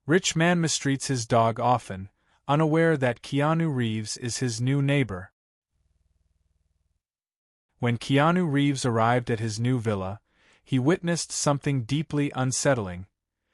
Rich man mistreats his dog often, unaware that Keanu Reeves is his new neighbor. When Keanu Reeves arrived at his new villa, he witnessed something deeply unsettling: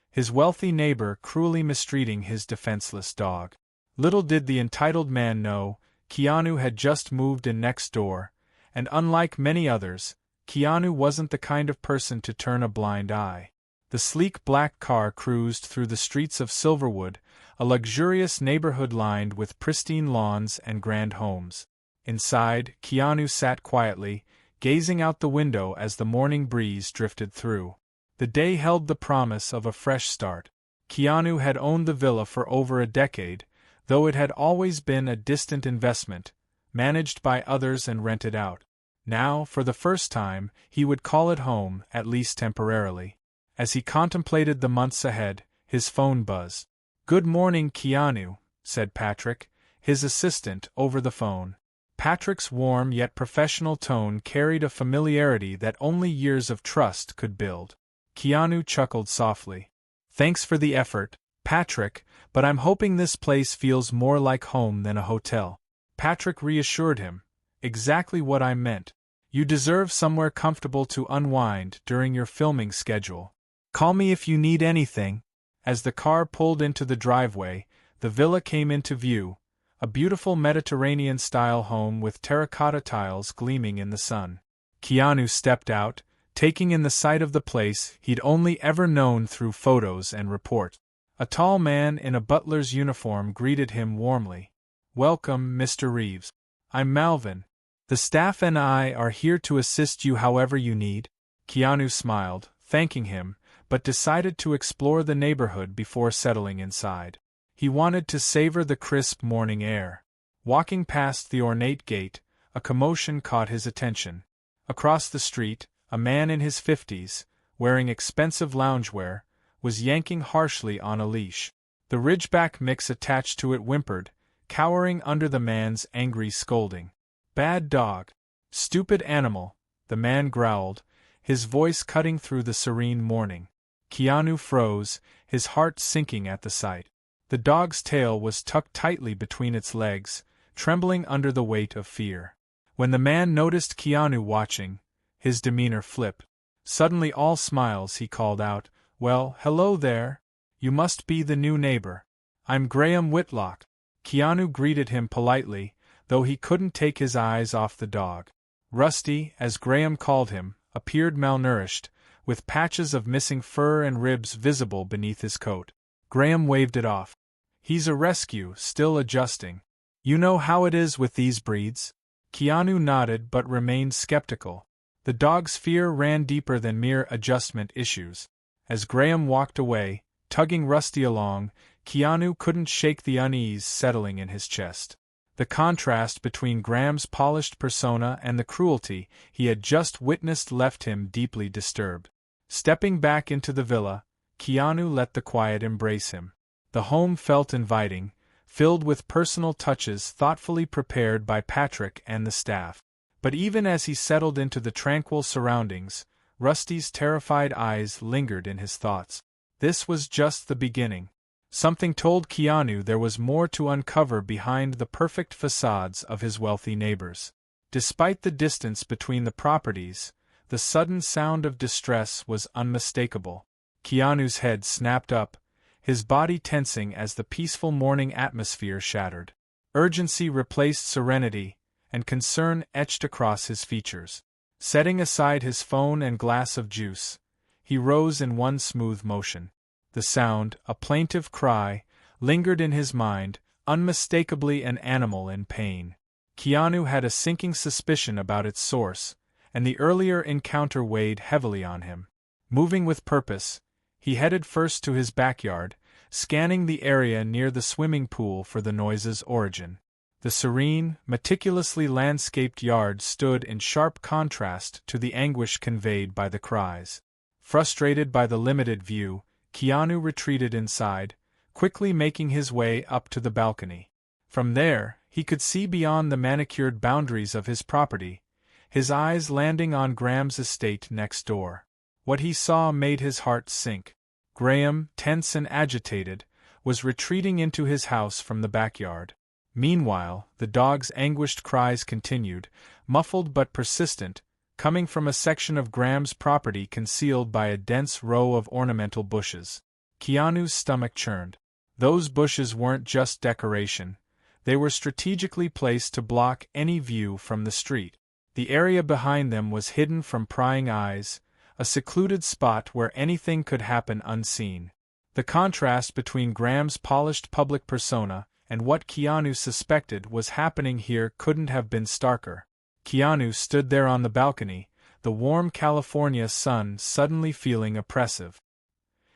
his wealthy neighbor cruelly mistreating his defenseless dog. Little did the entitled man know, Keanu had just moved in next door, and unlike many others, Keanu wasn't the kind of person to turn a blind eye. The sleek black car cruised through the streets of Silverwood, a luxurious neighborhood lined with pristine lawns and grand homes. Inside, Keanu sat quietly, gazing out the window as the morning breeze drifted through. The day held the promise of a fresh start. Keanu had owned the villa for over a decade, though it had always been a distant investment, managed by others and rented out. Now, for the first time, he would call it home, at least temporarily. As he contemplated the months ahead, his phone buzzed. "Good morning, Keanu," said Patrick, his assistant, over the phone. Patrick's warm yet professional tone carried a familiarity that only years of trust could build. Keanu chuckled softly. "Thanks for the effort, Patrick, but I'm hoping this place feels more like home than a hotel." Patrick reassured him. "Exactly what I meant. You deserve somewhere comfortable to unwind during your filming schedule. Call me if you need anything." As the car pulled into the driveway, the villa came into view, a beautiful Mediterranean-style home with terracotta tiles gleaming in the sun. Keanu stepped out, taking in the sight of the place he'd only ever known through photos and reports. A tall man in a butler's uniform greeted him warmly. "Welcome, Mr. Reeves. I'm Malvin. The staff and I are here to assist you however you need." Keanu smiled, thanking him, but decided to explore the neighborhood before settling inside. He wanted to savor the crisp morning air. Walking past the ornate gate, a commotion caught his attention. Across the street, a man in his 50s, wearing expensive loungewear, was yanking harshly on a leash. The Ridgeback mix attached to it whimpered, cowering under the man's angry scolding. "Bad dog. Stupid animal," the man growled, his voice cutting through the serene morning. Keanu froze, his heart sinking at the sight. The dog's tail was tucked tightly between its legs, trembling under the weight of fear. When the man noticed Keanu watching, his demeanor flipped. Suddenly all smiles, he called out, "Well, hello there. You must be the new neighbor. I'm Graham Whitlock." Keanu greeted him politely, though he couldn't take his eyes off the dog. Rusty, as Graham called him, appeared malnourished, with patches of missing fur and ribs visible beneath his coat. Graham waved it off. "He's a rescue, still adjusting. You know how it is with these breeds?" Keanu nodded but remained skeptical. The dog's fear ran deeper than mere adjustment issues. As Graham walked away, tugging Rusty along, Keanu couldn't shake the unease settling in his chest. The contrast between Graham's polished persona and the cruelty he had just witnessed left him deeply disturbed. Stepping back into the villa, Keanu let the quiet embrace him. The home felt inviting, filled with personal touches thoughtfully prepared by Patrick and the staff. But even as he settled into the tranquil surroundings, Rusty's terrified eyes lingered in his thoughts. This was just the beginning. Something told Keanu there was more to uncover behind the perfect facades of his wealthy neighbors. Despite the distance between the properties, the sudden sound of distress was unmistakable. Keanu's head snapped up, his body tensing as the peaceful morning atmosphere shattered. Urgency replaced serenity, and concern etched across his features. Setting aside his phone and glass of juice, he rose in one smooth motion. The sound, a plaintive cry, lingered in his mind, unmistakably an animal in pain. Keanu had a sinking suspicion about its source, and the earlier encounter weighed heavily on him. Moving with purpose, he headed first to his backyard, scanning the area near the swimming pool for the noise's origin. The serene, meticulously landscaped yard stood in sharp contrast to the anguish conveyed by the cries. Frustrated by the limited view, Keanu retreated inside, quickly making his way up to the balcony. From there, he could see beyond the manicured boundaries of his property, his eyes landing on Graham's estate next door. What he saw made his heart sink. Graham, tense and agitated, was retreating into his house from the backyard. Meanwhile, the dog's anguished cries continued, muffled but persistent, coming from a section of Graham's property concealed by a dense row of ornamental bushes. Keanu's stomach churned. Those bushes weren't just decoration. They were strategically placed to block any view from the street. The area behind them was hidden from prying eyes, a secluded spot where anything could happen unseen. The contrast between Graham's polished public persona and what Keanu suspected was happening here couldn't have been starker. Keanu stood there on the balcony, the warm California sun suddenly feeling oppressive.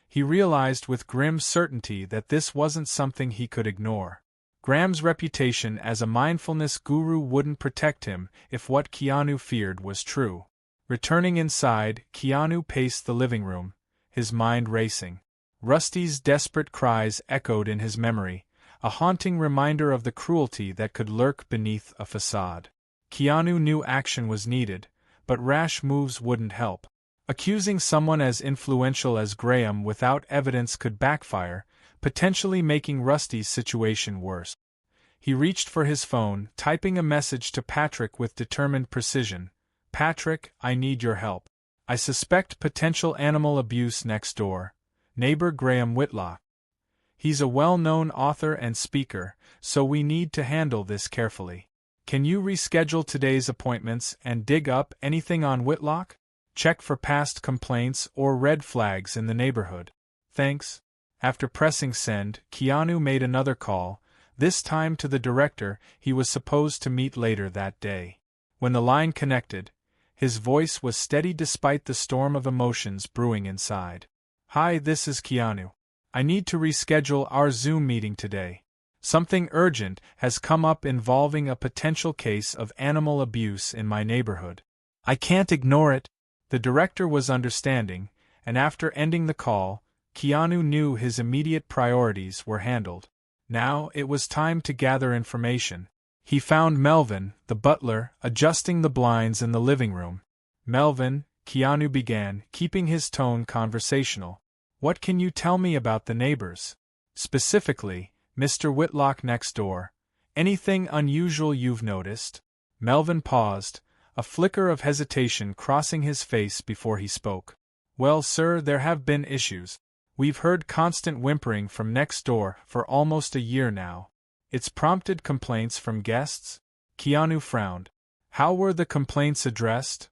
He realized with grim certainty that this wasn't something he could ignore. Graham's reputation as a mindfulness guru wouldn't protect him if what Keanu feared was true. Returning inside, Keanu paced the living room, his mind racing. Rusty's desperate cries echoed in his memory, a haunting reminder of the cruelty that could lurk beneath a facade. Keanu knew action was needed, but rash moves wouldn't help. Accusing someone as influential as Graham without evidence could backfire, potentially making Rusty's situation worse. He reached for his phone, typing a message to Patrick with determined precision. "Patrick, I need your help. I suspect potential animal abuse next door. Neighbor Graham Whitlock. He's a well-known author and speaker, so we need to handle this carefully. Can you reschedule today's appointments and dig up anything on Whitlock? Check for past complaints or red flags in the neighborhood. Thanks." After pressing send, Keanu made another call, this time to the director he was supposed to meet later that day. When the line connected, his voice was steady despite the storm of emotions brewing inside. "Hi, this is Keanu. I need to reschedule our Zoom meeting today. Something urgent has come up involving a potential case of animal abuse in my neighborhood. I can't ignore it." The director was understanding, and after ending the call, Keanu knew his immediate priorities were handled. Now it was time to gather information. He found Melvin, the butler, adjusting the blinds in the living room. "Melvin," Keanu began, keeping his tone conversational, "what can you tell me about the neighbors? Specifically, Mr. Whitlock next door. Anything unusual you've noticed?" Melvin paused, a flicker of hesitation crossing his face before he spoke. "Well, sir, there have been issues. We've heard constant whimpering from next door for almost a year now. It's prompted complaints from guests?" Keanu frowned. "How were the complaints addressed?"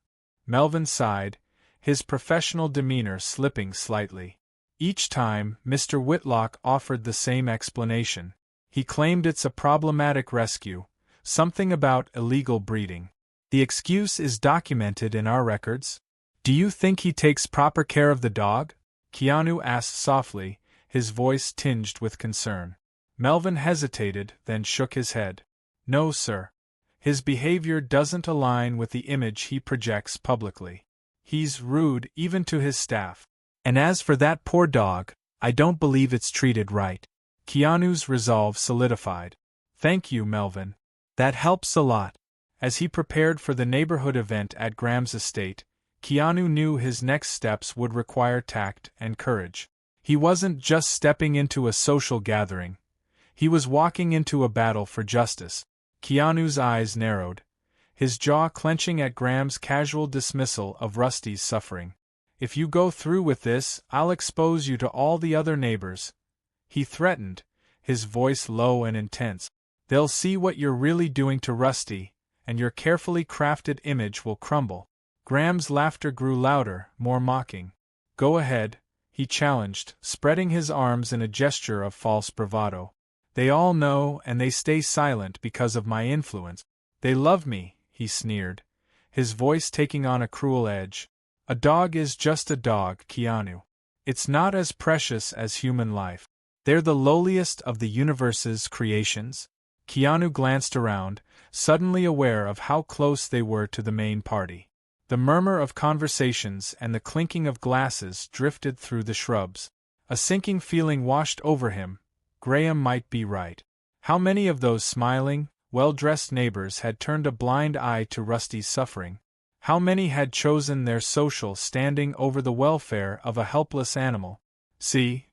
Melvin sighed, his professional demeanor slipping slightly. Each time, Mr. Whitlock offered the same explanation. He claimed it's a problematic rescue, something about illegal breeding. "The excuse is documented in our records. Do you think he takes proper care of the dog?" Keanu asked softly, his voice tinged with concern. Melvin hesitated, then shook his head. "No, sir. His behavior doesn't align with the image he projects publicly. He's rude even to his staff. And as for that poor dog, I don't believe it's treated right." Keanu's resolve solidified. "Thank you, Melvin. That helps a lot." As he prepared for the neighborhood event at Graham's estate, Keanu knew his next steps would require tact and courage. He wasn't just stepping into a social gathering. He was walking into a battle for justice. Keanu's eyes narrowed, his jaw clenching at Graham's casual dismissal of Rusty's suffering. "If you go through with this, I'll expose you to all the other neighbors," he threatened, his voice low and intense. "They'll see what you're really doing to Rusty, and your carefully crafted image will crumble." Graham's laughter grew louder, more mocking. "Go ahead," he challenged, spreading his arms in a gesture of false bravado. "They all know and they stay silent because of my influence. They love me," he sneered, his voice taking on a cruel edge. "A dog is just a dog, Keanu. It's not as precious as human life. They're the lowliest of the universe's creations." Keanu glanced around, suddenly aware of how close they were to the main party. The murmur of conversations and the clinking of glasses drifted through the shrubs. A sinking feeling washed over him. Graham might be right. How many of those smiling, well-dressed neighbors had turned a blind eye to Rusty's suffering? How many had chosen their social standing over the welfare of a helpless animal? "See,"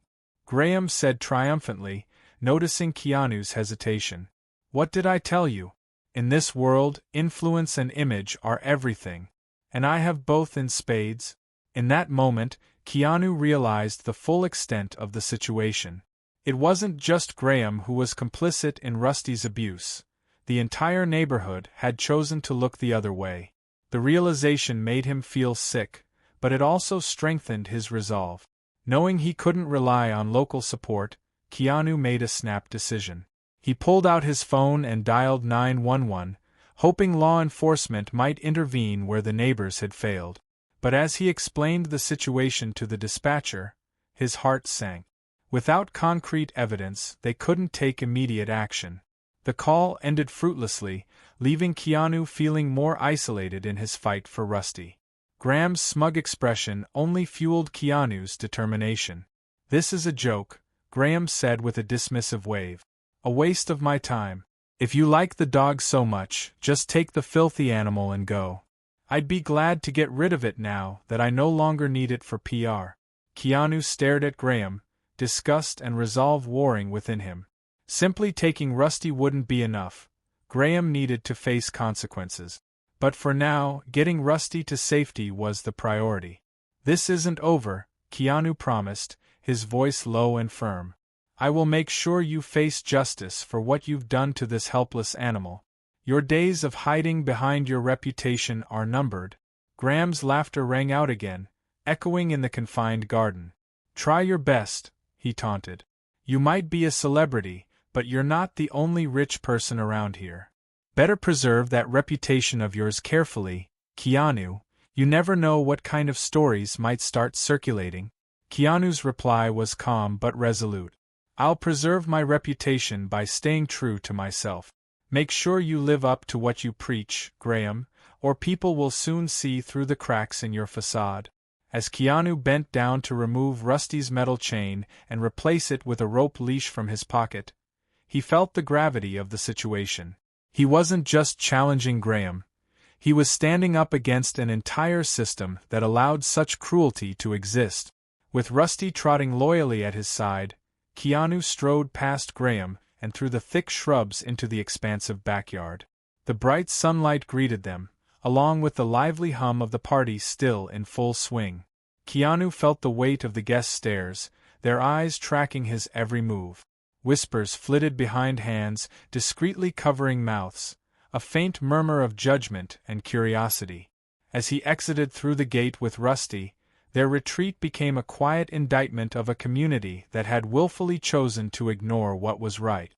Graham said triumphantly, noticing Keanu's hesitation. What did I tell you? In this world, influence and image are everything. And I have both in spades. In that moment, Keanu realized the full extent of the situation. It wasn't just Graham who was complicit in Rusty's abuse. The entire neighborhood had chosen to look the other way. The realization made him feel sick, but it also strengthened his resolve. Knowing he couldn't rely on local support, Keanu made a snap decision. He pulled out his phone and dialed 911, hoping law enforcement might intervene where the neighbors had failed. But as he explained the situation to the dispatcher, his heart sank. Without concrete evidence, they couldn't take immediate action. The call ended fruitlessly, leaving Keanu feeling more isolated in his fight for Rusty. Graham's smug expression only fueled Keanu's determination. This is a joke, Graham said with a dismissive wave. A waste of my time. If you like the dog so much, just take the filthy animal and go. I'd be glad to get rid of it now that I no longer need it for PR. Keanu stared at Graham, disgust and resolve warring within him. Simply taking Rusty wouldn't be enough. Graham needed to face consequences. But for now, getting Rusty to safety was the priority. This isn't over, Keanu promised, his voice low and firm. I will make sure you face justice for what you've done to this helpless animal. Your days of hiding behind your reputation are numbered. Graham's laughter rang out again, echoing in the confined garden. Try your best, he taunted. You might be a celebrity, but you're not the only rich person around here. Better preserve that reputation of yours carefully, Keanu. You never know what kind of stories might start circulating. Keanu's reply was calm but resolute. I'll preserve my reputation by staying true to myself. Make sure you live up to what you preach, Graham, or people will soon see through the cracks in your facade. As Keanu bent down to remove Rusty's metal chain and replace it with a rope leash from his pocket, he felt the gravity of the situation. He wasn't just challenging Graham. He was standing up against an entire system that allowed such cruelty to exist. With Rusty trotting loyally at his side, Keanu strode past Graham and through the thick shrubs into the expansive backyard. The bright sunlight greeted them, along with the lively hum of the party still in full swing. Keanu felt the weight of the guests' stares, their eyes tracking his every move. Whispers flitted behind hands, discreetly covering mouths, a faint murmur of judgment and curiosity. As he exited through the gate with Rusty, their retreat became a quiet indictment of a community that had willfully chosen to ignore what was right.